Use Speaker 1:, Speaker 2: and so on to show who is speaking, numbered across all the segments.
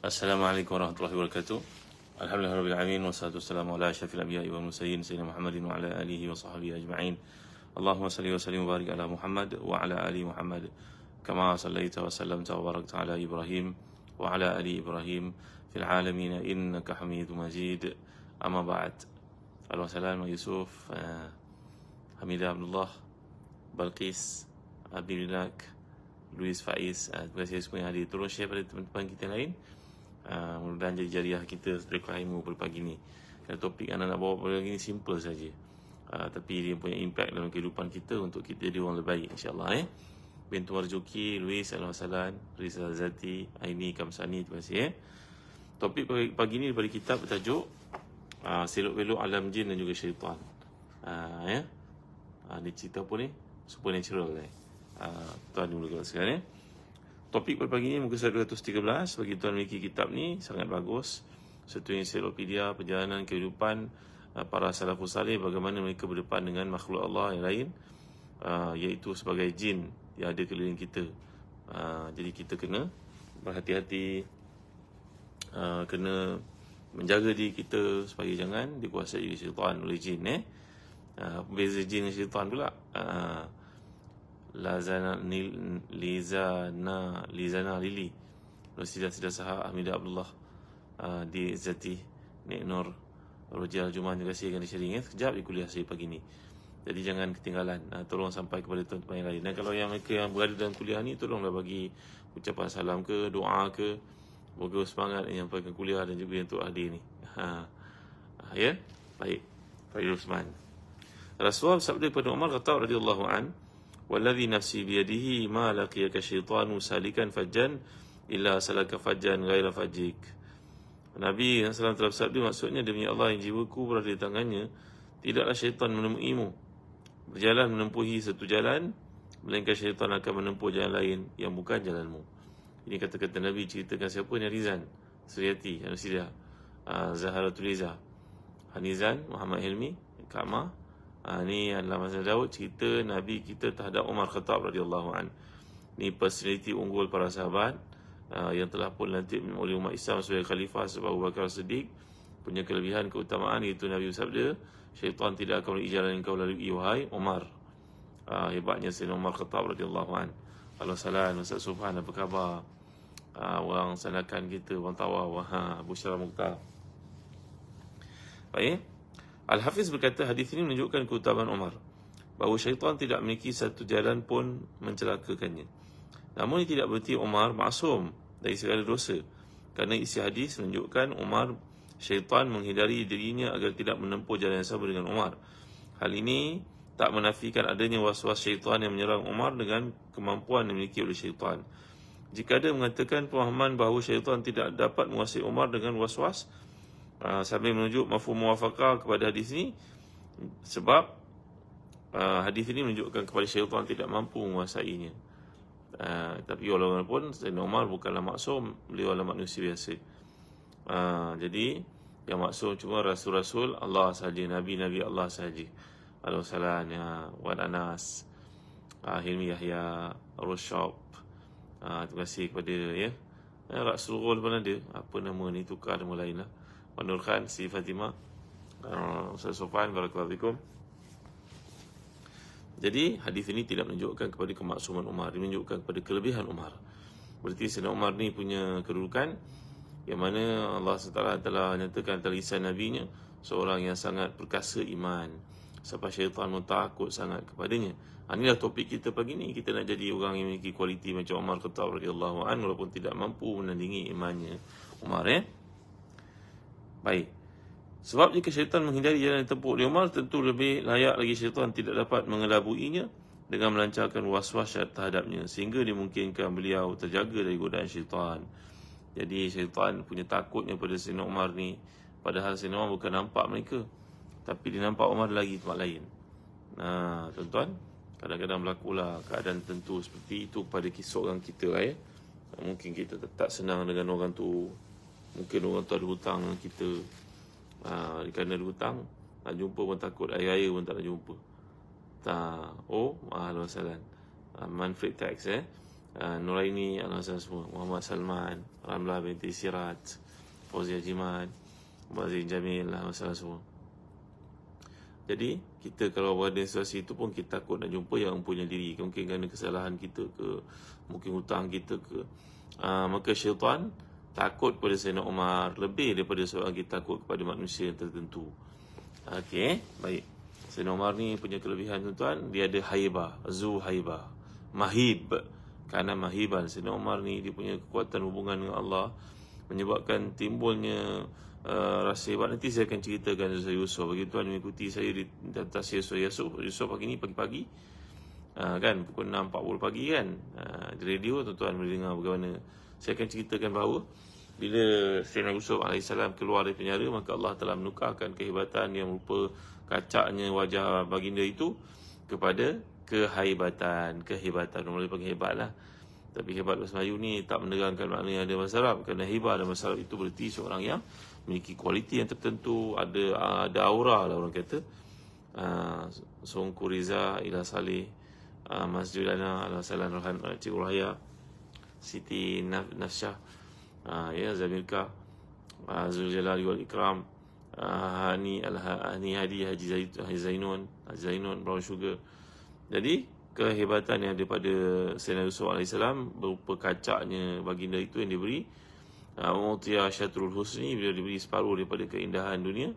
Speaker 1: Assalamualaikum warahmatullahi wabarakatuh. Alhamdulillahirabbil alamin wassalatu wassalamu ala asyrafil anbiya'i wal mursalin sayyidina Muhammadin wa ala alihi wa sahbihi ajma'in. Allahumma salli wa sallim wa barik ala Muhammad wa ala ali Muhammad kama sallaita wa sallamta wa barakta ala Ibrahim wa ala ali Ibrahim fil alamin innaka Hamidum Majid. Amma ba'd. Al-Wasalam Yusuf, Hamidah Abdullah, Balqis, Abdulilak, Luis Faiz, terima kasih semua yang hadir. Tolong share pada teman-teman kita lain. Mudah-mudahan jadi jariah kita sedekah ilmu pada pagi ni. Kerana topik yang nak bawa pada pagi ni simple saja, tapi dia punya impact dalam kehidupan kita untuk kita jadi orang lebih baik, insyaAllah. Bintu Marzuki, Luis, Al-Wasalan, Rizal Zati, Aini, Kamsani, terima kasih. Topik pagi ni daripada kitab bertajuk Selok-belok Alam Jin dan juga Syaitan. Ni cerita apa ni? Supernatural. Tuan dulu sekarang. Topik pada pagi ni muka surat 213. Bagi tuan memiliki kitab ni sangat bagus. Satu ensiklopedia perjalanan kehidupan para salafus salih, bagaimana mereka berdepan dengan makhluk Allah yang lain, iaitu sebagai jin yang ada keliling kita. Jadi kita kena berhati-hati, kena menjaga diri kita supaya jangan dikuasai syaitan oleh jin. Beza jin dan syaitan pula. Lizana Lili Nursidah Sahah Hamidah Abdullah di Zati Nek Nur Rojal Juman, terima kasih kerana sharing. Sekejap di kuliah saya pagi ni, jadi jangan ketinggalan. Tolong sampai kepada tuan-tuan yang lain. Dan kalau yang mereka yang berada dalam kuliah ni, tolonglah bagi ucapan salam ke, doa ke, moga semangat menyampaikan kuliah dan juga untuk hadir ni. Ya, baik. Faizul Usman. Rasulullah bersabda kepada Umar Khattab radhiyallahu an, "Walladhi nafsi biyadihi ma laqiyaka syaitanu salikan fajjan illa salaka fajjan ghaira fajjik." Nabi SAW telah bersabda, maksudnya demi Allah yang jiwaku berada di tangannya, tidaklah syaitan menemuimu berjalan menempuhi satu jalan, melainkan syaitan akan menempuh jalan lain yang bukan jalanmu. Ini kata-kata Nabi ceritakan siapa ni? Rizan, Suryati, Anusidah, Zaharatul Izzah, Hanizan, Muhammad Hilmi, Ka'mah. Ni adalah masa Daud, cerita Nabi kita terhadap Umar Khattab radhiyallahu an. Ni personality unggul para sahabat yang telah pun dilantik oleh umat Islam sebagai khalifah sebab Abu Bakar Siddiq. Punya kelebihan keutamaan, iaitu Nabi bersabda, syaitan tidak akan melalui jalan yang kau lalui wahai Umar. Hebatnya Sayyidina Umar Khattab radhiyallahu an. Al-Wasalan, Ustaz Subhan, apa khabar? Orang Sanakan kita, orang Tawau, Busyara Mukhtar. Baik. Al-Hafiz berkata, hadis ini menunjukkan keutamaan Umar, bahawa syaitan tidak memiliki satu jalan pun mencelakakannya. Namun ini tidak berarti Umar maksum dari segala dosa, kerana isi hadis menunjukkan Umar, syaitan menghindari dirinya agar tidak menempuh jalan yang sama dengan Umar. Hal ini tak menafikan adanya was-was syaitan yang menyerang Umar dengan kemampuan yang dimiliki oleh syaitan. Jika ada mengatakan pemahaman bahawa syaitan tidak dapat menguasai Umar dengan was-was, sambil menunjuk mafhum muwafaqah kepada hadis ini, sebab hadis ini menunjukkan kepada syaitan tidak mampu menguasainya. Tapi walaupun Sayyidina Umar bukanlah maksum, beliau adalah manusia biasa. Jadi yang maksum cuma rasul-rasul Allah sahaja, nabi-nabi Allah sahaja. Al-Wasalan, Wan Anas, Hilmi Yahya, Rushab. Terima kasih kepada Rasulullah pun ada. Apa nama ni, tukar nama lain lah. Nur Khan, Sri Fatimah, Ustaz Sofan, barakallahu fikum. Jadi hadis ini tidak menunjukkan kepada kemaksuman Umar, dia menunjukkan kepada kelebihan Umar. Berarti Sayyidina Umar ni punya kedudukan yang mana Allah SWT telah nyatakan dalam lisan Nabi-Nya, seorang yang sangat perkasa iman, sampai syaitan pun takut sangat kepadanya. Inilah topik kita pagi ni. Kita nak jadi orang yang memiliki kualiti macam Umar Khattab radhiyallahu anhu, walaupun tidak mampu menandingi imannya Umar. Baik. Sebab jika syaitan menghindari jalan yang tempuh oleh Umar, tentu lebih layak lagi syaitan tidak dapat mengelabuinya dengan melancarkan was-was terhadapnya, sehingga dimungkinkan beliau terjaga dari godaan syaitan. Jadi syaitan punya takutnya pada Sayyidina Umar ni, padahal Sayyidina Umar bukan nampak mereka, tapi dia nampak Umar lagi tempat lain. Tuan-tuan, kadang-kadang berlakulah keadaan tentu seperti itu pada seorang kita lah. Mungkin kita tak senang dengan orang tu, mungkin orang tu ada hutang dengan kita. Kerana ada hutang, nak jumpa pun takut, air-air pun tak nak jumpa. Al-Wasalan, Manfred Tax. Nuraini Al-Hasan semua, Muhammad Salman, Ramlah binti Sirat, Fauzia Jiman, Mazin Jamil, masalah semua. Jadi kita kalau berada di situasi itu pun kita takut nak jumpa yang punya diri, mungkin kerana kesalahan kita ke, mungkin hutang kita ke. Maka syaitan takut pada Sayyidina Umar lebih daripada seorang kita takut kepada manusia yang tertentu. Okey, baik. Sayyidina Umar ni punya kelebihan tuan-tuan, dia ada haibah, zu haibah, mahib. Kerana mahiban Sayyidina Umar ni dia punya kekuatan hubungan dengan Allah menyebabkan timbulnya rasa hebat. Nanti saya akan ceritakan Ustaz Yusof. Bagi tuan mengikuti saya di tafsir Surah Yusof pagi ni pagi-pagi, kan pukul 6.40 pagi kan, di radio tuan-tuan boleh dengar bagaimana saya akan ceritakan bahawa bila Sayyidina Yusuf AS keluar dari penjara, maka Allah telah menukarkan kehebatan yang merupa kacaknya wajah baginda itu kepada kehebatan. Orang boleh panggil hebat lah, tapi hebat bahasa Melayu ni tak menerangkan makna yang ada bahasa Arab. Kerana hebat dalam bahasa Arab itu berarti seorang yang memiliki kualiti yang tertentu, ada aura lah orang kata. Songku Riza Ila Salih, Mas Julana Al-Hasalan Rohan, Cik Urahaya, Siti Nafsyah, Zamilka, Zul Jalali wal Ikram, Hani Hadi, Haji Zainun, Brown Sugar. Jadi kehebatan yang ada pada Sayyidina Yusuf AS berupa kacaknya baginda itu yang diberi Mu'tiyah Syatrul Husni, bila diberi separuh daripada keindahan dunia.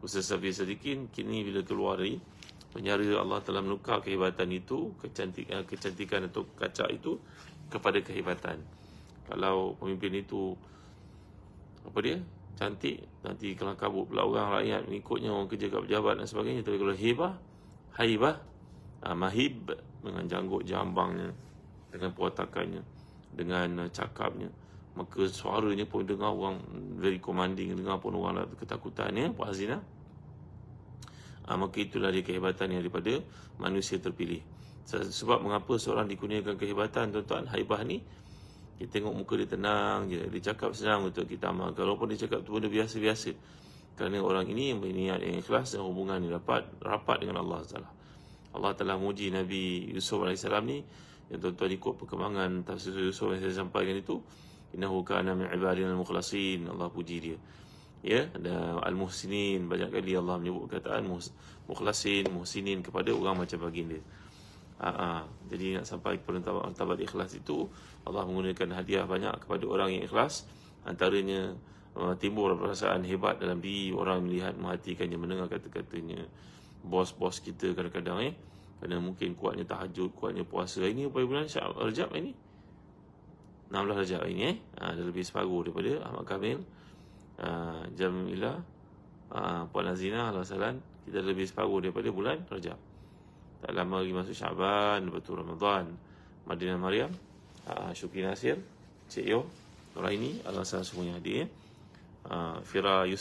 Speaker 1: Ustaz Safi Sadikin kini bila keluar dari penjara, Allah telah menukar kehebatan itu, kecantikan atau kacak itu kepada kehebatan. Kalau pemimpin itu cantik, nanti kelang kabut pula orang rakyat mengikutnya, orang kerja kat pejabat dan sebagainya. Tapi kalau haibah, mahib, dengan janggut jambangnya, dengan perwatakannya, dengan cakapnya, maka suaranya pun dengar orang very commanding, dengar pun orang ketakutan, Pak Hazina. Maka itulah dia kehebatan yang daripada manusia terpilih. Sebab mengapa seorang dikurniakan kehebatan, tuan-tuan, haibah ni, kita tengok muka dia tenang je, dia cakap senang untuk kita amalkan, walaupun dia cakap tu benda biasa-biasa. Kerana orang ini berniat yang ikhlas dan hubungan yang rapat dengan Allah Taala. Allah telah muji Nabi Yusuf AS ni, yang tuan-tuan ikut perkembangan tafsir Yusuf yang saya sampaikan itu, innahu kana min ibadina al-mukhlasin, Allah puji dia. Ya, ada al-muhsinin, banyak kali Allah menyebut kataan mukhlasin, muhsinin kepada orang macam baginda. Jadi nak sampai kepada martabat ikhlas itu, Allah menggunakan hadiah banyak kepada orang yang ikhlas. Antaranya timbul perasaan hebat dalam diri orang melihat, memperhatikannya, mendengar kata-katanya. Bos-bos kita kadang-kadang kerana mungkin kuatnya tahajud, kuatnya puasa. Ini upaya bulan Rajab ini 16 Rajab ini dah lebih separuh daripada Ahmad Kamil, Jamilah, Puan Azina Al-Hasalan. Kita lebih separuh daripada bulan Rajab. Tak lama lagi masuk Syaban, lepas tu Ramadan. Madinah Mariam, Syukri Nasir, Cik Yo, Nuraini, Al-Hasan semuanya hadir. Firas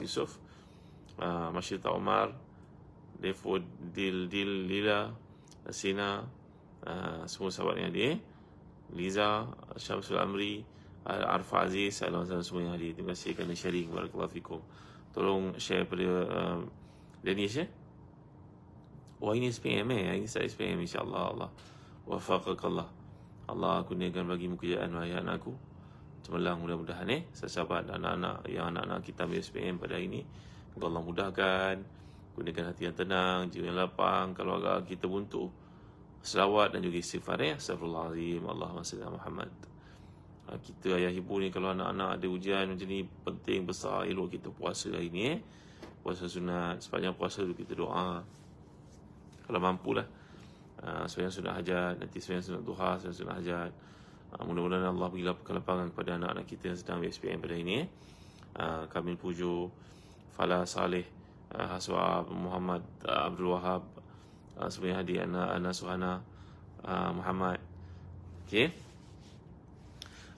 Speaker 1: Yusof, Masyita Omar, Defo Lila, Sina, semua sahabat yang hadir. Liza, Syamsul Amri, Arfa Aziz, Al-Hasan semua yang hadir. Terima kasih kerana sharing. Barakallahu fikum. Tolong share pada Danish Wah, ini SPM ini saya SPM, insyaAllah. Allah wafaqakallah. Allah kurniakan bagimu kejayaan wahai anakku. Cemerlang mudah-mudahan sahabat anak-anak yang anak-anak kita ambil SPM pada hari ini, Allah mudahkan, kurniakan hati yang tenang, jiwa yang lapang. Kalau agak kita buntu, selawat dan juga istighfar. Astagfirullahaladzim, Allahumma salli ala Muhammad. Kita ayah ibu ni, kalau anak-anak ada ujian macam ni, penting besar, elok kita puasa hari ni. Puasa sunat, sepanjang puasa dulu kita doa, kalau mampulah. Sepanjang sunat hajat, nanti sepanjang sunat duha, sepanjang sunat hajat. Mudah-mudahan Allah beri kelapangan kepada anak-anak kita yang sedang SPM pada hari ini. Kamil Pujo, Falah Saleh, Haswa Muhammad, Abdul Wahab, semuanya hadir, anak Suhana Muhammad. Okey.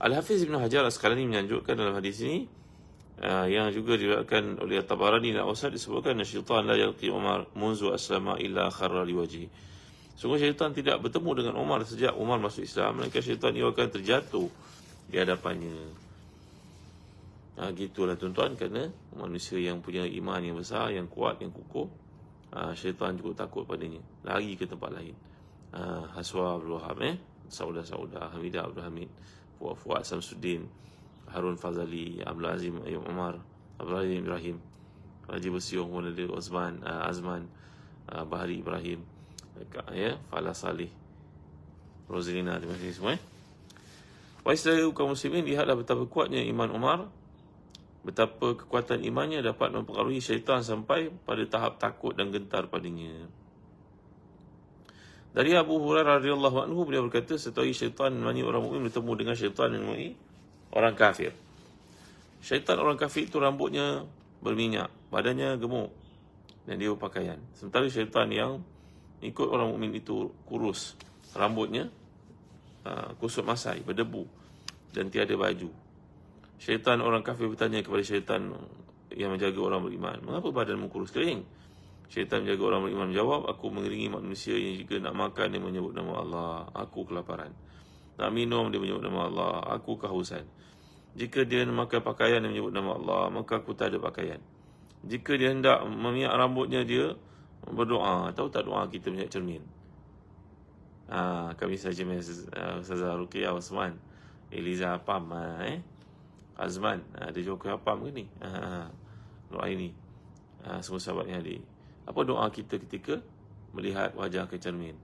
Speaker 1: Al-Hafiz Ibn Hajar Asqalani menyanjurkan dalam hadis ini, yang juga diriwayatkan oleh Tabarani dan Ausad, disebutkan syaitan la yalqi Umar munzu aslama illa kharra liwajhi. Sungguh syaitan tidak bertemu dengan Umar sejak Umar masuk Islam, melainkan syaitan ia akan terjatuh di hadapannya. Gitulah tuan-tuan, kerana manusia yang punya iman yang besar, yang kuat, yang kukuh, syaitan juga takut padanya, lari ke tempat lain. Haswa Abdul Wahab, Saudah, Hamidah Abdul Hamid, Fuad Samsuddin, Harun Fazali, Abdul Azim Ayub Umar, Abdul Azim Ibrahim, Raji Bersiung, Munada Azman, Bahari Ibrahim, Falah Salih, Rosalina, terima kasih semua. Wahai saudara kaum muslimin, lihatlah betapa kuatnya iman Umar, betapa kekuatan imannya dapat mempengaruhi syaitan sampai pada tahap takut dan gentar padanya. Dari Abu Hurairah radhiyallahu anhu, beliau berkata, setahu syaitan menemani orang mukmin bertemu dengan syaitan menemui orang kafir. Syaitan orang kafir itu rambutnya berminyak, badannya gemuk, dan dia berpakaian. Sementara syaitan yang ikut orang mukmin itu kurus, rambutnya kusut masai, berdebu, dan tiada baju. Syaitan orang kafir bertanya kepada syaitan yang menjaga orang beriman, mengapa badanmu kurus kering? Syaitan menjaga orang beriman menjawab, aku mengiringi manusia yang jika nak makan dia menyebut nama Allah, aku kelaparan. Nak minum dia menyebut nama Allah, aku kehausan. Jika dia memakai pakaian dia menyebut nama Allah, maka aku tak ada pakaian. Jika dia hendak meminyak rambutnya, dia berdoa. Tahu tak doa kita minyak cermin? Kami saja Ustazah Ruqiyah Osman, Eliza Apam, Azman, ada juga Apam ke ni? Doa ini semua sahabat yang hadir. Apa doa kita ketika melihat wajah ke cermin?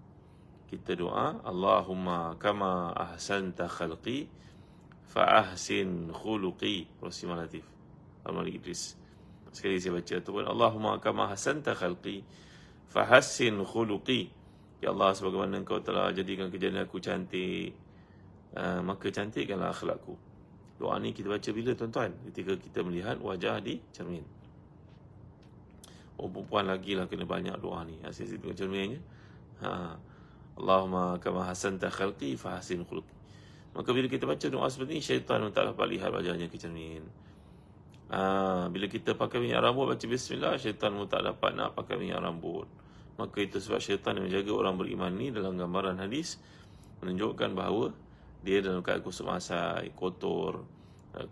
Speaker 1: Kita doa, Allahumma kama ahsanta khalqi fa ahsin khuluqi. Rasulullah Latif Al-Malik Idris. Sekali saya baca tu pun, Allahumma kama ahsanta khalqi fa ahsin khuluqi. Ya Allah, sebagaimana Engkau telah jadikan kejadian aku cantik, maka cantikkanlah akhlakku. Doa ni kita baca bila, tuan-tuan? Ketika kita melihat wajah di cermin. Perempuan lagi lah kena banyak doa ni. Asyik tengok cerminnya. Allahumma kama hasanta khalqi fa hasin khuluqi. Maka bila kita baca doa seperti ni, syaitan tak dapat lihat wajahnya ke cermin. Bila kita pakai minyak rambut, baca bismillah, syaitan pun tak dapat nak pakai minyak rambut. Maka itu sebab syaitan yang menjaga orang beriman ni dalam gambaran hadis menunjukkan bahawa dia dalam keadaan kusut masai, kotor,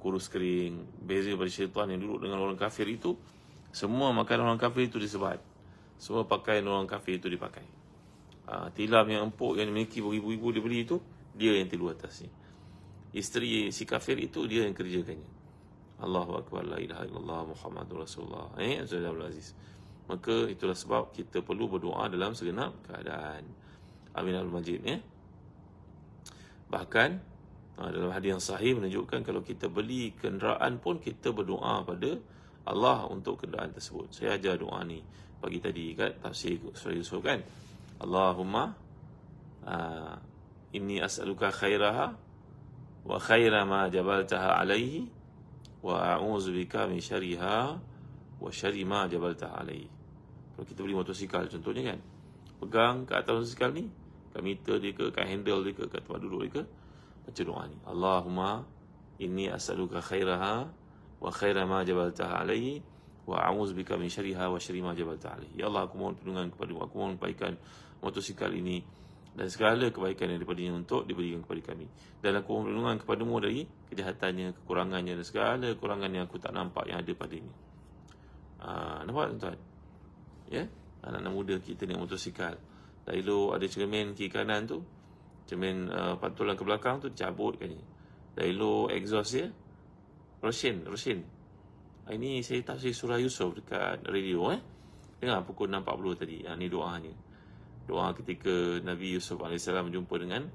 Speaker 1: kurus kering. Beza daripada syaitan yang duduk dengan orang kafir itu, semua makanan orang kafir itu disebat, semua pakaian orang kafir itu dipakai. Tilam yang empuk yang dimiliki beribu-ribu dia beli itu, dia yang tidur atasnya. Isteri si kafir itu, dia yang kerjakannya. Allahu Akbar, la ilaha illallah Muhammadur Rasulullah. Ustaz Abdul Aziz. Maka itulah sebab kita perlu berdoa dalam segenap keadaan. Amin al-Majid. Bahkan dalam hadis yang sahih menunjukkan kalau kita beli kenderaan pun kita berdoa pada Allah untuk kenderaan tersebut. Saya ajar doa ni pagi tadi kat tafsir surah Yusuf kan. Allahumma inni as'aluka khairaha wa khaira ma jabaltaha alaihi wa a'udzu bika min syarriha wa syarri ma jabaltaha alaihi. Kalau kita beli motosikal contohnya kan, pegang kat atas motosikal ni, kat meter dia ke, kat handle dia ke, kat tempat duduk dia ke, baca doa ni, Allahumma inni as'aluka khairaha wa khaira ma jabaltaha alaihi wa a'udzu bika min syarriha wa syarri ma jabaltaha alaihi. Ya Allah, aku mohon perlindungan kepadamu, aku mohon kebaikan motosikal ini dan segala kebaikan yang daripadanya untuk diberikan kepada kami, dan aku mohon perlindungan kepadamu dari kejahatannya, kekurangannya dan segala kekurangan yang aku tak nampak yang ada padanya. Nampak tuan-tuan? Ya, anak-anak muda kita naik motosikal, dah elok ada cermin kiri kanan tu, cermin pantulan ke belakang tu cabut kan ni, dah elok exhaust dia rosin. Ini saya tafsir surah Yusuf dekat radio dengar pukul 6.40 tadi. Ni doanya, doa ketika Nabi Yusuf AS berjumpa dengan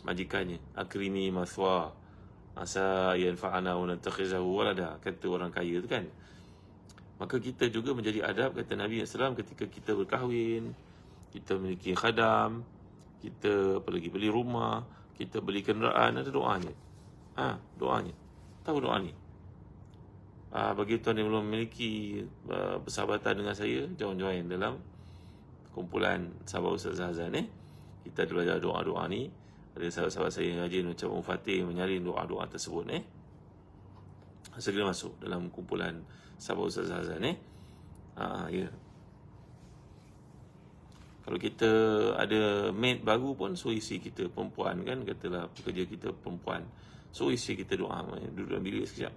Speaker 1: majikannya. Akrimi mathwa asa yanfa'ana wa natakhizahu walada, kata orang kaya tu kan. Maka kita juga menjadi adab, kata Nabi SAW, ketika kita berkahwin, kita memiliki khadam, kita pergi beli rumah, kita beli kenderaan, ada doanya. Doanya. Tahu doa ni? Bagi tuan yang belum memiliki persahabatan dengan saya, join dalam kumpulan sahabat Ustaz Hazan. Kita ada belajar doa-doa ni. Ada sahabat-sahabat saya yang rajin macam Fatih menyalin doa-doa tersebut. Segera masuk dalam kumpulan sahabat Ustaz Hazan. Ya. Kalau kita ada mate baru pun, suruh isteri kita perempuan kan, katalah pekerja kita perempuan, suruh isteri kita doa, duduk dalam bilik sekejap,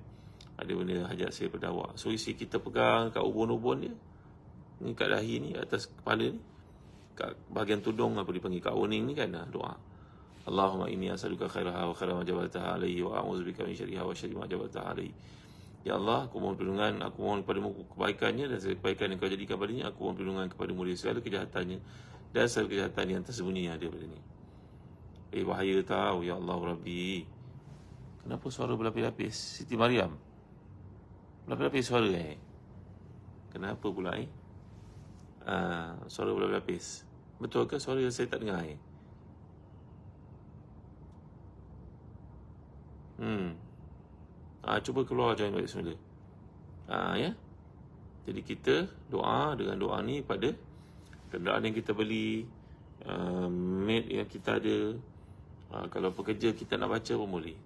Speaker 1: ada benda hajat saya berdawak, suruh isteri kita pegang kat ubun-ubun dia ni, kat dahi ni, atas kepala ni, kat bahagian tudung apa dipanggil, kat oning ni kan, doa Allahumma inni as'aluka khairaha wa khaira ma jabaltaha alaihi wa a'udzubika min syarriha wa syarri ma jabaltaha alaihi. Ya Allah, aku mohon perlindungan, aku mohon kepadamu kebaikannya dan segala kebaikan yang kau jadikan padanya. Aku mohon perlindungan kepadamu dari segala kejahatannya dan segala kejahatan yang tersembunyi yang ada padanya. Bahaya tahu, ya Allah Rabbi. Kenapa suara berlapis-lapis? Siti Mariam, berlapis-lapis suara Kenapa pula suara berlapis-lapis? Betul ke suara saya tak dengar Cuba keluar join balik semula. Ya. Jadi kita doa dengan doa ni pada kenderaan yang kita beli, mate yang kita ada. Kalau pekerja kita nak baca pun boleh.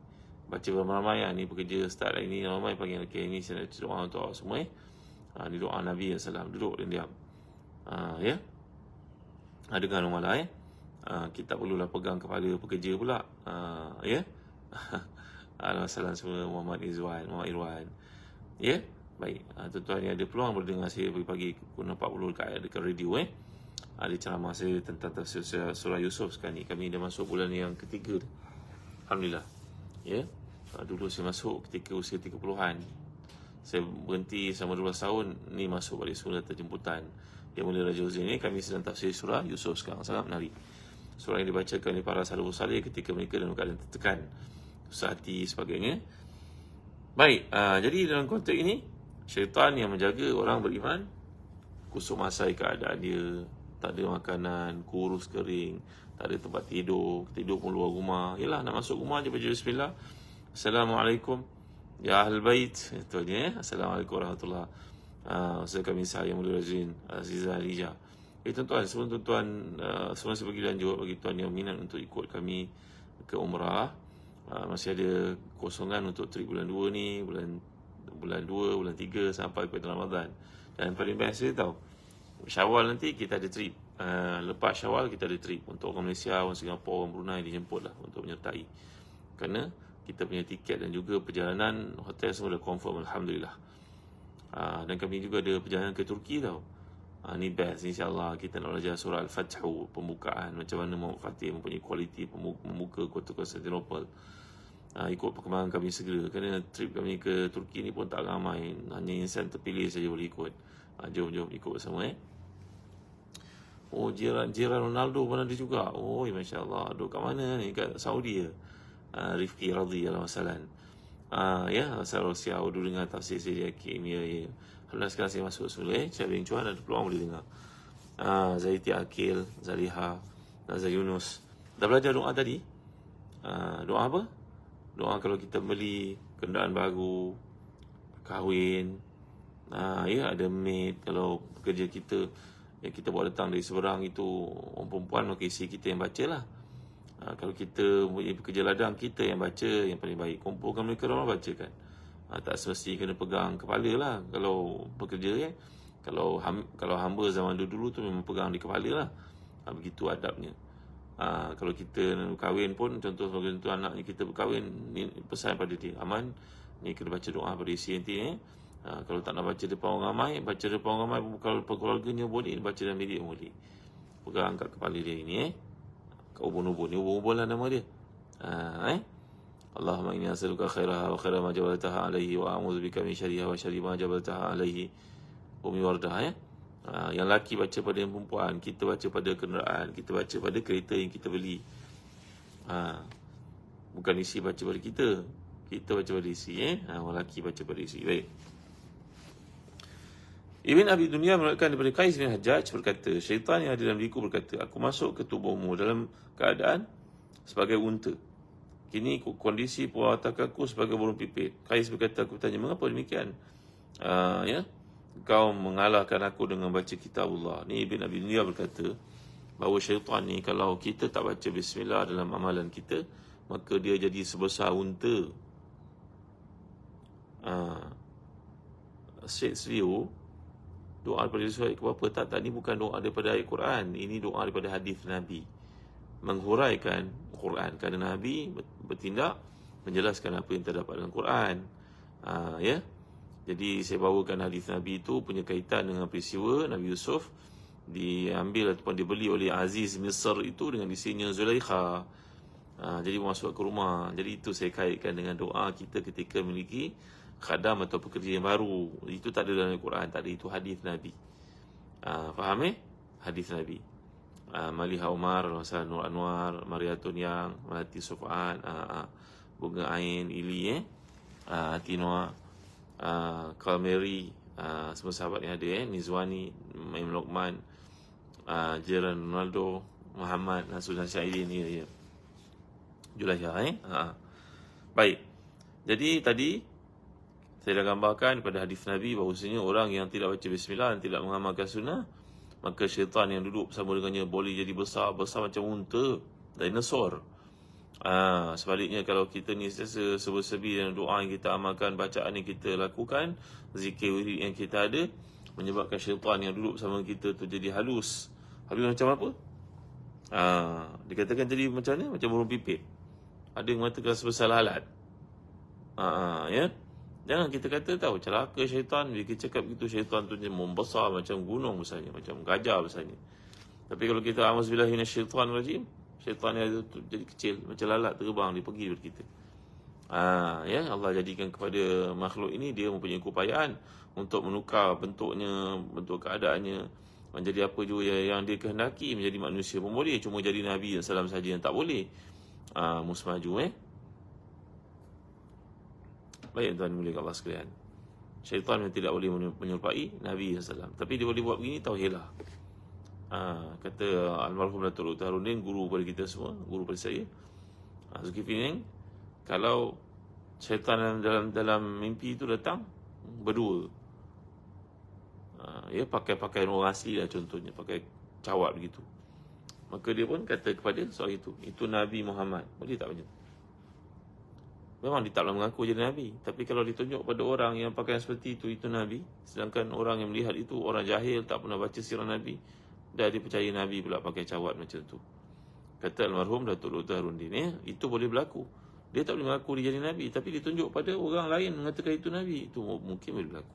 Speaker 1: Baca beramai-ramai ni pekerja start hari ni ramai panggil ini saya nak doa untuk awak semua ni doa Nabi SAW. Duduk dan diam. Ya. Dengar malah kita tak perlulah pegang kepala pekerja pula. Ya. Salam semua, Muhammad Irwan. Ya. Baik, tuan-tuan yang ada peluang boleh dengar saya pagi-pagi pukul 40 dekat radio ada ceramah saya tentang tafsir surah Yusuf sekarang ni. Kami dah masuk bulan yang ketiga. Alhamdulillah. Ya. Dulu saya masuk ketika usia 30-an. Saya berhenti selama 12 tahun, ni masuk balik surah terjemputan. Yang Mulia Raja Huzain ni kami sedang tafsir surah Yusuf sekarang. Sangat menarik. Surah yang dibacakan oleh para salafus salih ketika mereka dalam keadaan tertekan, susah hati sebagainya. Baik, jadi dalam konteks ini syaitan yang menjaga orang beriman kusuk masai keadaan dia, tak ada makanan, kurus kering, tak ada tempat tidur pun luar rumah. Yalah, nak masuk rumah je baca bismillah. Assalamualaikum ya ahlul bait. Itu dia. Assalamualaikum warahmatullahi. Ustaz kami saya Mulia Razin Azizah Alija. Tuan-tuan, sebelum tuan-tuan sebelum saya bagi lanjut bagi tuan yang minat untuk ikut kami ke umrah, masih ada kosongan untuk trip bulan 2 ni, bulan 2, bulan 3 sampai pada Ramadan. Dan paling best dia tahu, Syawal nanti kita ada trip. Lepas Syawal kita ada trip untuk orang Malaysia, orang Singapura, orang Brunei dijemput lah untuk menyertai. Kerana kita punya tiket dan juga perjalanan hotel semua dah confirm, alhamdulillah. Dan kami juga ada perjalanan ke Turki tau. Ni best, insyaAllah. Kita nak belajar surah Al-Fathu, pembukaan, macam mana Muhammad Fatih mempunyai kualiti membuka kota Konstantinopel. Ikut perkembangan kami segera. Kerana trip kami ke Turki ni pun tak ramai, hanya insan terpilih saja boleh ikut. Jom ikut bersama jiran Ronaldo pun ada juga. Masya Allah. Duduk kat mana ni? Kat Saudi ya. Rifki radhiyallahu masalan. Asal Rusia dulu dengar tafsir saya Hakim. Ya. Alhamdulillah sekarang saya masuk semula. Saya Bing Chuan ada peluang boleh dengar. Zaiti Akil, Zaliha, Nazar Yunus. Dah belajar doa tadi? Doa apa? Doa kalau kita beli kenderaan baru, kahwin, ada maid. Kalau kerja kita yang kita bawa datang dari seberang itu orang perempuan, maka isi kita yang baca lah. Kalau kita punya pekerja ladang, kita yang baca yang paling baik. Kumpulkan mereka orang baca kan. Tak semesti kena pegang kepala lah kalau bekerja Kalau hamba zaman dulu tu memang pegang di kepala lah. Begitu adabnya. Kalau kita nak berkahwin pun, contoh anak kita berkahwin, ni pesan pada dia, Aman, ni kena baca doa pada isi nanti kalau tak nak baca depan orang ramai, baca depan orang ramai. Kalau keluarganya boleh, baca dalam bilik boleh. Pegang kat kepala dia ini kat ubun-ubun. Ni ubun-ubun lah nama dia. Allahumma inni as'aluka khairaha wa khaira ma jabaltaha alaihi wa a'udzubika min syarriha wa syarri ma jabaltaha alaihi. Umi Wardah yang lelaki baca pada yang perempuan, kita baca pada kenderaan, kita baca pada kereta yang kita beli. Bukan isi baca pada kita baca pada isi orang lelaki baca pada isi. Baik. Ibn Abi Dunya meriwayatkan daripada Qais bin Hajjaj berkata, syaitan yang ada dalam diriku berkata, aku masuk ke tubuhmu dalam keadaan sebagai unta. Kini kondisi perwatakanku sebagai burung pipit. Qais berkata, aku bertanya, mengapa demikian? Kau mengalahkan aku dengan baca kitab Allah. Ni Ibn Abi Dunya berkata bahawa syaitan ni, kalau kita tak baca bismillah dalam amalan kita, maka dia jadi sebesar unta. Syed Sriu, doa daripada Rasul ke tak, ni bukan doa daripada ayat Quran. Ini doa daripada hadis Nabi, menghuraikan Quran. Kerana Nabi bertindak menjelaskan apa yang terdapat dalam Quran. Jadi saya bawakan hadis Nabi itu punya kaitan dengan peristiwa Nabi Yusuf diambil ataupun dibeli oleh Aziz Misr itu dengan isinya Zulaikha. Jadi masuk ke rumah. Jadi itu saya kaitkan dengan doa kita ketika memiliki khadam atau pekerja yang baru. Itu tak ada dalam Al-Quran, tak ada, itu hadis Nabi. Faham hadis Nabi. Maliha Umar, Nur Anwar, Mariatun Yang, Melati Sufan, Bunga Ain, Ili, Tinua, Kalmeri, semua sahabat yang ada, Nizwani, Maim Lokman, Jiran Ronaldo, Muhammad, Sunan Syahidin ni, Julaiha. Baik. Jadi tadi saya dah gambarkan pada hadis Nabi bahawasanya orang yang tidak baca bismillah dan tidak mengamalkan sunnah, maka syaitan yang duduk bersama dengannya boleh jadi besar macam unta, dinosaur. Sebaliknya kalau kita ni sebi dengan doa yang kita amalkan, bacaan yang kita lakukan, zikir yang kita ada, menyebabkan syaitan yang duduk bersama kita tu jadi halus. Halus macam apa? Dikatakan jadi macam ni, macam burung pipit. Ada yang mengatakan sebesar lalat. Ya. Jangan kita kata tahu celaka syaitan. Bila kita cakap begitu, syaitan tu membesar macam gunung besarnya, macam gajah besarnya. Tapi kalau kita auzubillahi minasyaitanir rajim, syaitan dia tu jadi kecil, macam lalat terbang, dia pergi daripada kita. Ya, Allah jadikan kepada makhluk ini dia mempunyai keupayaan untuk menukar bentuknya, bentuk keadaannya menjadi apa juga yang dia kehendaki. Menjadi manusia pun boleh, cuma jadi Nabi dan salam saja yang tak boleh. Musmaju. Baik tuan mulia Allah sekalian, syaitan yang tidak boleh menyerupai Nabi SAW, tapi dia boleh buat begini, tauhidlah. Kata almarhum Datuk Dr. Harudin, guru pada kita semua, guru pada saya, Zulkifli Ning, kalau syaitan dalam mimpi itu datang berdua, ya pakai pakaian orang asli lah, contohnya pakai cawat begitu, maka dia pun kata kepada soal itu Nabi Muhammad. Boleh tak macam tu? Memang dia taklah mengaku jadi Nabi, tapi kalau ditunjuk pada orang yang pakaian seperti itu Nabi, sedangkan orang yang melihat itu orang jahil, tak pernah baca sirah Nabi, dah dipercayai Nabi pula pakai cawat macam tu. Kata almarhum Datuk Dr. Harudin, itu boleh berlaku. Dia tak boleh mengaku dia jadi Nabi, tapi ditunjuk pada orang lain mengatakan itu Nabi, itu mungkin boleh berlaku.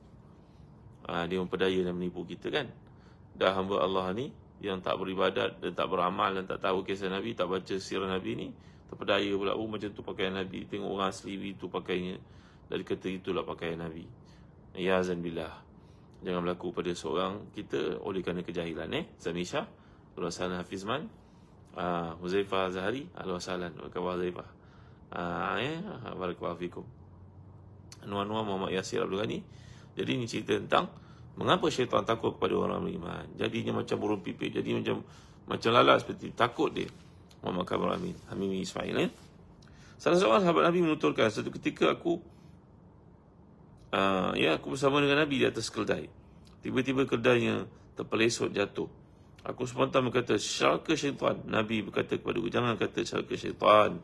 Speaker 1: Dia memperdaya dan menipu kita kan. Dah hamba Allah ni yang tak beribadat dan tak beramal dan tak tahu kisah Nabi, tak baca sirah Nabi ni, terpedaya pula, macam tu pakaian Nabi. Tengok orang asli itu pakainya, dari kata itulah pakaian Nabi. Ya zanbillah. Jangan berlaku pada seorang kita oleh kerana kejahilan. Zamisha, Al-Wasalan Hafizman, Huzaifah Zahari, Al-Wasalan, Wakawah Huzaifah. Barakallahu fikum. Anwar Muhammad Yasir Abdul Ghani. Jadi ni cerita tentang mengapa syaitan takut kepada orang beriman. Jadinya macam burung pipit, jadi macam lalat seperti takut dia. Muhammad Kabar Amin, Hamimi Ismail. Salah seorang sahabat Nabi menuturkan, satu ketika aku bersama dengan Nabi di atas keldai. Tiba-tiba keldainya terpelesot jatuh. Aku spontan berkata, syarka syaitan. Nabi berkata kepada aku, jangan kata syarka syaitan.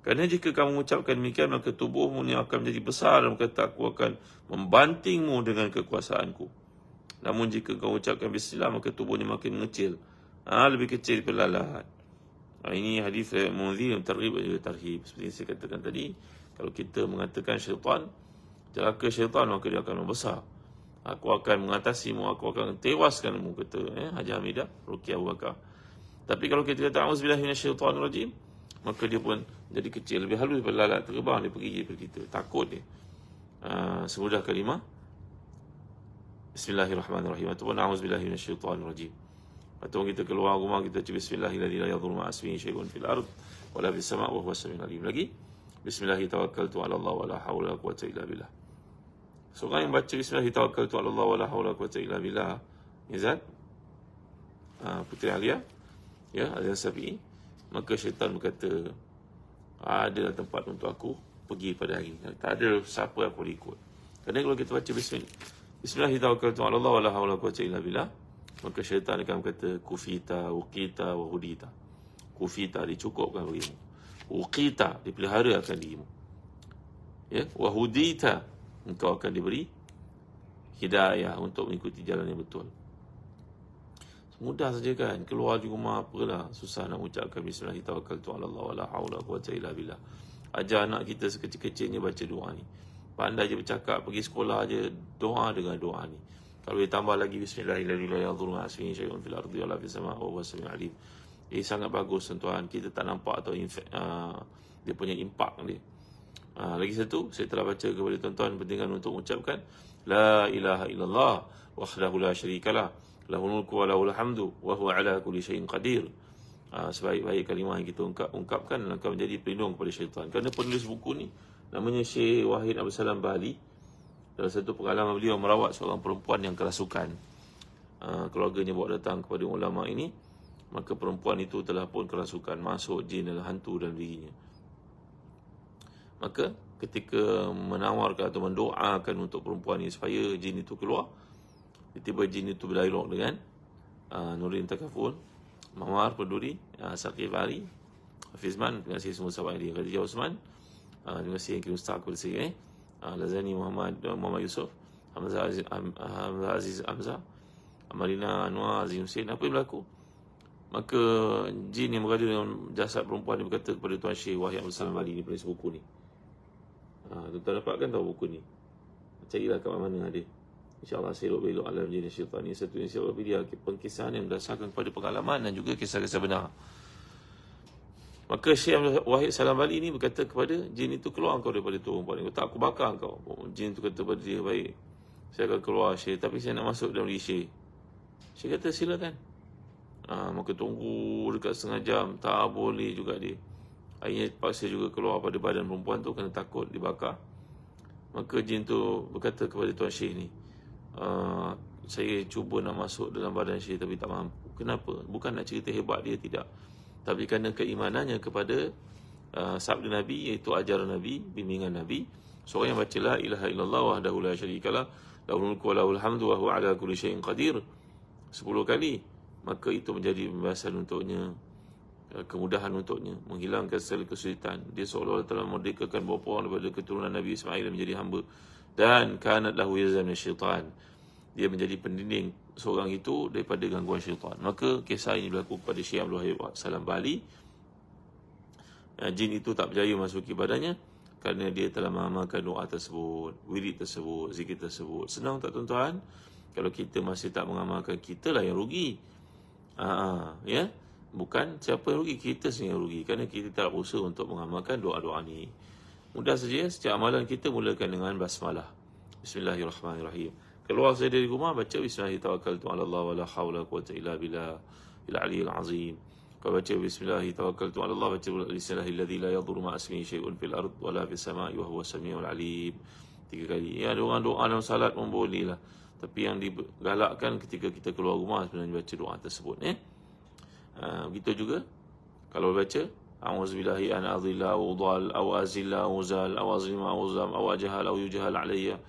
Speaker 1: Kerana jika kamu mengucapkan demikian, maka tubuhmu ni akan menjadi besar dan berkata, aku akan membantingmu dengan kekuasaanku. Namun jika kau ucapkan bismillah, maka tubuhnya makin mengecil. Lebih kecil daripada lalat. Ini hadis Munzir yang targhib dan juga tarhib. Seperti yang saya katakan tadi, kalau kita mengatakan syaitan, celaka syaitan, maka dia akan membesar. Aku akan mengatasimu, aku akan tewaskanmu, kata Haji Hamidah, Ruqyah Abu Bakar. Tapi kalau kita kata auzubillahi minasyaitanir rajim, maka dia pun jadi kecil, lebih halus daripada lalat terbang, dia pergi daripada kita. Takut dia. Semudah kalimah Bismillahirrahmanirrahim ataupun auzubillahi minasyaitanir rajim. Atau kita keluar rumah, kita baca bismillahirrahmanirrahim, la yadhurru ma'a ismihi syai'un fil ard wala fis sama' wa huwas samiul alim. Lagi bismillahirrahmanirrahim, tawakkaltu 'ala Allah wa la haula wa la quwwata illa billah. Seorang yang baca bismillahirrahmanirrahim, tawakkaltu 'ala Allah wa la haula wa la quwwata illa billah, Izat Putri Alia, Azan Safi'i, maka syaitan berkata, ada tempat untuk aku pergi pada hari ini. Tak ada siapa aku boleh ikut. Kerana kalau kita baca bismillahirrahmanirrahim, tawakkaltu 'ala Allah wa la haula wa la quwwata illa billah, maka syaitan akan berkata, kufita, uqita, wa hudita. Kufita, dicukupkan bagimu. Uqita, dipelihara akan dirimu. Wa hudita, engkau akan diberi hidayah untuk mengikuti jalan yang betul. Mudah saja kan, keluar di rumah apalah, susah nak ucapkan bismillahirrahmanirrahim, tawakkaltu 'ala Allah wa la haula wa la quwwata illa billah. Ajar anak kita sekecil-kecilnya baca doa ni. Pandai je bercakap, pergi sekolah je doa dengan doa ni. Kalau dia tambah lagi bismillahirrahmanirrahim, la yadhurru ma'a ismihi syai'un fil ardi wala fis sama'i wa huwas samiul alim. sangat bagus tuan-tuan. Kita tak nampak atau dia punya impak dia. Lagi satu, saya telah baca kepada tuan-tuan pentingan untuk mengucapkan La ilaha illallah wahdahu la syarikalah lahul mulku wa lahul hamdu wa huwa ala kulli syai'in qadir. Sebaik-baik kalimah yang kita ungkapkan akan menjadi pelindung kepada syaitan. Kerana penulis buku ni namanya Syekh Wahid Abdul Salam Bali. Dalam satu pengalaman beliau merawat seorang perempuan yang kerasukan. Keluarganya bawa datang kepada ulama ini, maka perempuan itu telah pun kerasukan, masuk jin dalam hantu dalam dirinya. Maka ketika menawarkan atau mendoakan untuk perempuan ini supaya jin itu keluar, tiba-tiba jin itu berdialog dengan Nurin Takaful, Mawar Penduri, Saqif Ali, Hafizman, terima kasih semua sahabat dia, Khadijah Osman, terima kasih yang Ustaz kepada saya, Lazani Muhammad Yusuf, Hamzah Aziz Hamzah, Amalina Anwar Aziz Hussein. Apa yang berlaku? Maka jin yang berada dalam jasad perempuan ini berkata kepada Tuan Syekh Wahid Abdul Salam Bali ni, penulis buku ni. Tuan-tuan dapatkan tahu buku ni? Carilah kat mana ada. InsyaAllah saya belok alam jin dan syaitan ni. Satu insyaAllah dia pengkisahan yang berdasarkan kepada pengalaman dan juga kisah-kisah benar. Maka Syekh Wahid Salam Bali ni berkata kepada jin itu, keluar kau daripada tu perempuan ni. Tak, aku bakar kau. Jin itu kata kepada dia, baik, saya akan keluar Syekh, tapi saya nak masuk dalam diri Syekh. Syekh kata silakan. Maka tunggu dekat setengah jam, tak boleh juga dia. Akhirnya paksa juga keluar pada badan perempuan tu kerana takut dibakar. Maka jin tu berkata kepada Tuan Syekh ni, saya cuba nak masuk dalam badan Syekh tapi tak mampu. Kenapa? Bukan nak cerita hebat dia, tidak, tapi kerana keimanannya kepada sabda Nabi, iaitu ajaran Nabi, bimbingan Nabi. Seorang yang baca la ilaha illallah wahdahu la syarikalah lahul mulku wa lahul hamdu wa huwa ala kulli syai'in qadir 10 kali, maka itu menjadi pembahasan untuknya, kemudahan untuknya, menghilangkan segala kesulitan. Dia seolah-olah telah merdekakan beberapa orang daripada keturunan Nabi Ismail menjadi hamba. Dan kanat lahu yazan syaitan, dia menjadi pendinding seorang itu daripada gangguan syaitan. Maka kisah ini berlaku kepada Syekh Abdul Wahid Salam Bali. Jin itu tak berjaya masuki badannya kerana dia telah mengamalkan doa tersebut, wirid tersebut, zikir tersebut. Senang tak tuan-tuan? Kalau kita masih tak mengamalkan, kita lah yang rugi. Ya, bukan siapa yang rugi, kita sendiri yang rugi kerana kita tak berusaha untuk mengamalkan doa-doa ni. Mudah saja, setiap amalan kita mulakan dengan basmalah. Bismillahirrahmanirrahim. Keluar saya dari rumah, baca Bismillahirrahmanirrahim, Allah wa la hawla quwwata illa billah al-aliyyil azim. Kau baca Bismillahirrahmanirrahim, Allah, baca Bismillahilladzi la yadhurru ma'a ismihi syai'un fil ard wa la fis sama'i wa huwas samiul alim 3 kali. Ya, ada orang doa dalam salat pun boleh lah, tapi yang digalakkan ketika kita keluar rumah sebenarnya baca doa tersebut. Begitu juga kalau baca a'udzubillahi an adhilla aw udhal aw azilla aw uzal aw azlima aw uzam aw ajhal aw yujhal alayya.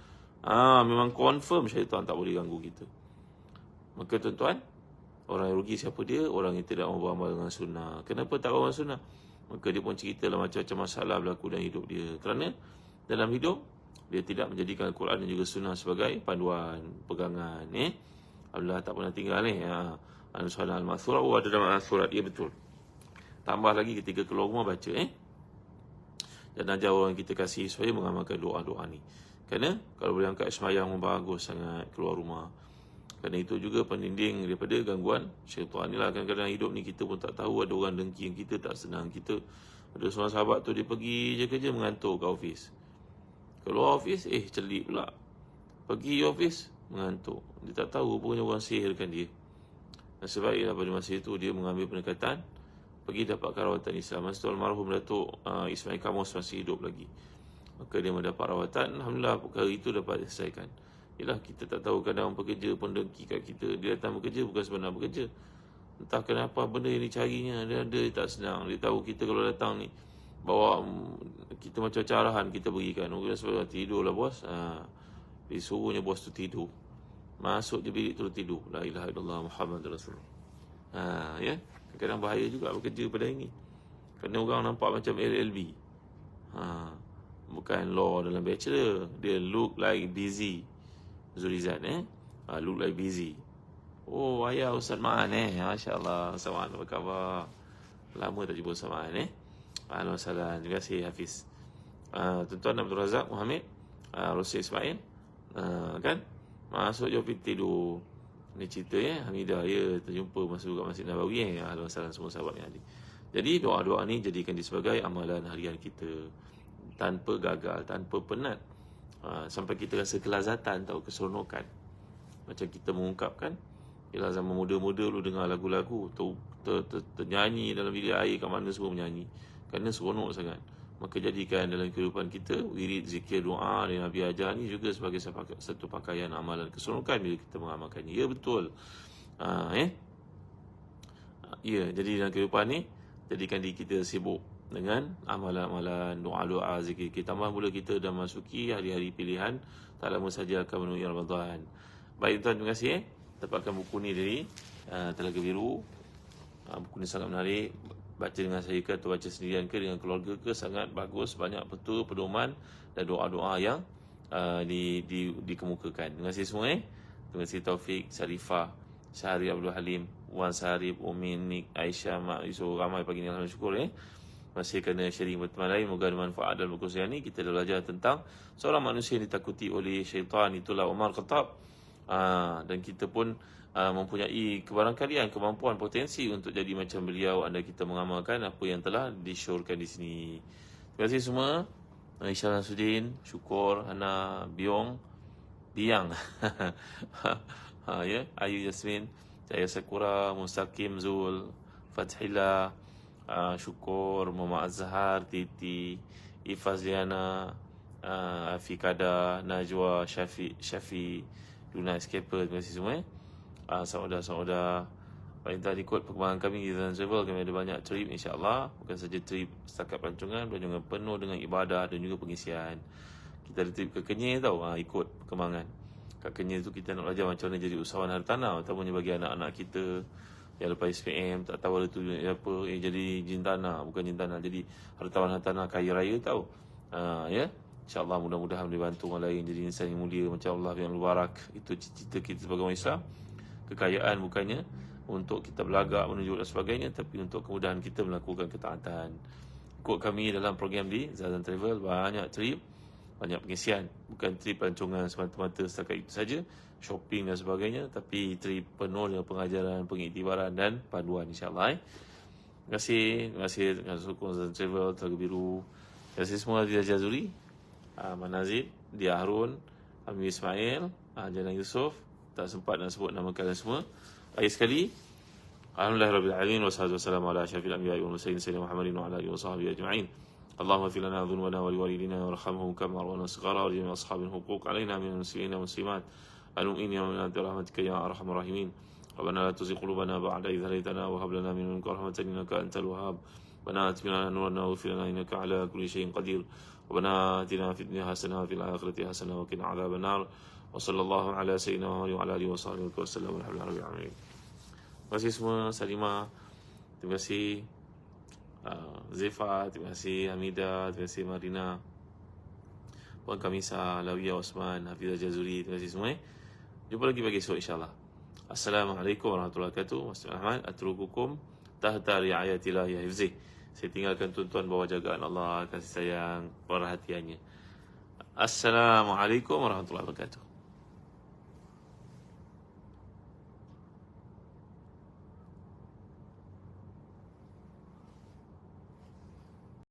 Speaker 1: Memang confirm syaitan tak boleh ganggu kita. Maka tuan-tuan, orang yang rugi siapa dia? Orang yang tidak mau beramal dengan sunnah. Kenapa tak beramal sunnah? Maka dia pun ceritalah macam-macam masalah berlaku dalam hidup dia. Kerana dalam hidup dia tidak menjadikan Al-Quran dan juga sunnah sebagai panduan, pegangan. Allah tak pernah tinggal ni. Al-Sunnah Al-Mathurah, ada dalam Al-Surat. Ya, betul. Tambah lagi ketika keluar rumah baca. Dan ajar orang kita kasih supaya mengamalkan doa-doa ni. Kerana kalau boleh angkat semayang bagus sangat keluar rumah. Kerana itu juga pendinding daripada gangguan syaitan ni lah. Kadang-kadang hidup ni kita pun tak tahu, ada orang dengki yang kita tak senang. Kita ada seorang sahabat tu, dia pergi je kerja, mengantuk ke office. Keluar office, celik pula. Pergi office, mengantuk. Dia tak tahu pun orang sihirkan dia. Dan sebaiknya pada masa itu dia mengambil pendekatan, pergi dapatkan rawatan Islam. Masa tu almarhum Datuk Ismail Kamus masih hidup lagi. Maka dia mendapat rawatan. Alhamdulillah perkara itu dapat diselesaikan. Yalah, kita tak tahu kadang pekerja pun dengki kat kita. Dia datang bekerja bukan sebenar bekerja. Entah kenapa benda yang dicarinya, dia tak senang. Dia tahu kita kalau datang ni bawa kita macam carahan kita berikan. Mungkin sebab tidurlah bos. Disuruhnya bos tu tidur. Masuk je bilik tu tidur. La ilaha illallah Muhammad Rasulullah. Ya, kadang bahaya juga bekerja pada ini. Kerana orang nampak macam LLB. Bukan law dalam bachelor. Dia look like busy. Zurizat look like busy. Oh, ayah Ustaz Ma'an Masya Allah. Ustaz Ma'an, apa khabar? Lama tak jumpa Ustaz Ma'an Alhamdulillah. Terima kasih Hafiz. Tuan-tuan Abdul Razak Muhammad, Rosi Ismail, kan? Masuk je tidur. Ni cerita Hamidah terjumpa masuk kat Masjid Nabawi ahlan wasahlan semua sahabat yang ada. Jadi doa-doa ni jadikan dia sebagai amalan harian kita tanpa gagal, tanpa penat. Sampai kita rasa kelazatan, tahu, keseronokan. Macam kita mengungkapkan, ialah zaman muda-muda lu dengar lagu-lagu ternyanyi dalam bilik air, kat mana semua menyanyi, kerana seronok sangat. Maka jadikan dalam kehidupan kita wirid, zikir, doa yang Nabi ajar ni juga sebagai satu pakaian amalan keseronokan bila kita mengamalkannya. Ya, betul. Ya, jadi dalam kehidupan ni jadikan diri kita sibuk dengan amalan-amalan, doa-doa, zikir. Tambah mula kita dah masuki hari-hari pilihan, tak lama saja akan menuju Ramadan. Baik tuan, terima kasih. Dapatkan buku ni dari Telaga Biru. Buku ni sangat menarik. Baca dengan saya ke atau baca sendirian ke dengan keluarga ke, sangat bagus. Banyak betul pedoman dan doa-doa yang dikemukakan. Terima kasih semua. Terima kasih Taufik, Sarifah, Syahri, Abdul Halim, Wan Sarif, Umin, Nik, Aisyah, Mak Yusof, ramai pagi ni. Alhamdulillah, syukur. Masih kena sharing berteman lain. Moga ada manfaat dalam buku saya ni. Kita dah belajar tentang seorang manusia yang ditakuti oleh syaitan, itulah Umar Khattab. Dan kita pun mempunyai kebarangkalian, kemampuan, potensi untuk jadi macam beliau anda kita mengamalkan apa yang telah disyorkan di sini. Terima kasih semua. Aisyah Nasruddin, Syukur, Hana, Biang, Ayu Yasmin, Jaya Sakura, Mustaqim, Zul, Fathillah, Syukur, Muhammad Azhar, Titi, Ifaz Liana, Fikada, Najwa, Syafi, Luna Escaper. Terima kasih semua. Saudara-saudara, perintah ikut perkembangan kami di Zan Travel. Kami ada banyak trip, insyaAllah. Bukan saja trip setakat pelancongan penuh dengan ibadah dan juga pengisian. Kita ada trip ke Kenyir tau, ikut perkembangan. Kat Kenyir tu kita nak belajar macam mana jadi usahawan hartanah, utamanya bagi anak-anak kita yang lepas SPM tak tahu ada tujuan apa, jadi jin tanah, bukan jin tanah, jadi hartawan hartanah kaya raya tau. InsyaAllah mudah-mudahan boleh bantu orang lain jadi insan yang mulia macam Allah yang mubarak. Itu cita-cita kita sebagai orang Islam. Kekayaan bukannya untuk kita berlagak, menunjuk dan sebagainya, tapi untuk kemudahan kita melakukan ketaatan. Ikut kami dalam program di Zazan Travel, banyak trip, banyak pengisian. Bukan trip pelancongan semata-mata setakat itu saja, shopping dan sebagainya, tapi trip penuh dengan pengajaran, pengiktibaran dan panduan, insyaAllah. Terima kasih dengan sokong Zazan Travel, Telaga Biru. Terima kasih semua. Dia Jazuri, Manazid, Dia Harun, Amir Ismail, Jalan Yusof. Tak sempat nak sebut nama kalian semua. Akhir sekali, Alhamdulillahirrabbilalamin. Wassalamu ala asyrafil anbiya'i wal mursalin sayyidina Muhammadin wa ala alihi wa sahbihi ajma'in. Allahumma ighfir lana dhunubana wa liwalidina warhamhum kama rabbana shighara wa jami'a ashabil huquq alaina minal muslimin wa muslimat al-mu'minina wa min rahmatika ya arhamar rahimin. Rabbana la tuzigh qulubana ba'da idh hadaytana wa hab lana min ladunka rahmatan innaka antal wahhab. Rabbana atina nurana waghfir lana innaka ala kulli syai'in qadir. Rabbana atina fid dunya hasanah wa fil akhirati hasanah wa qina adzaban nar. Wassallallahu ala sayyidina Muhammad wa ala alihi wasallam. Alhamdulillahirabbil alamin. Terima kasih semua. Salimah, terima kasih. Zefa, terima kasih. Hamidah, terima kasih. Marina, Puan Kamisa, Lawiyah Osman, Hafizah Jazuri, terima kasih semua. Jumpa lagi pagi esok, insyaAllah. Assalamualaikum warahmatullahi wabarakatuh. Masjid Ahmad, atrukukum tahta ri'ayatillah ya hifzih. Saya tinggalkan tuan-tuan bawah jagaan Allah, kasih sayang, perhatiannya. Assalamualaikum warahmatullahi wabarakatuh.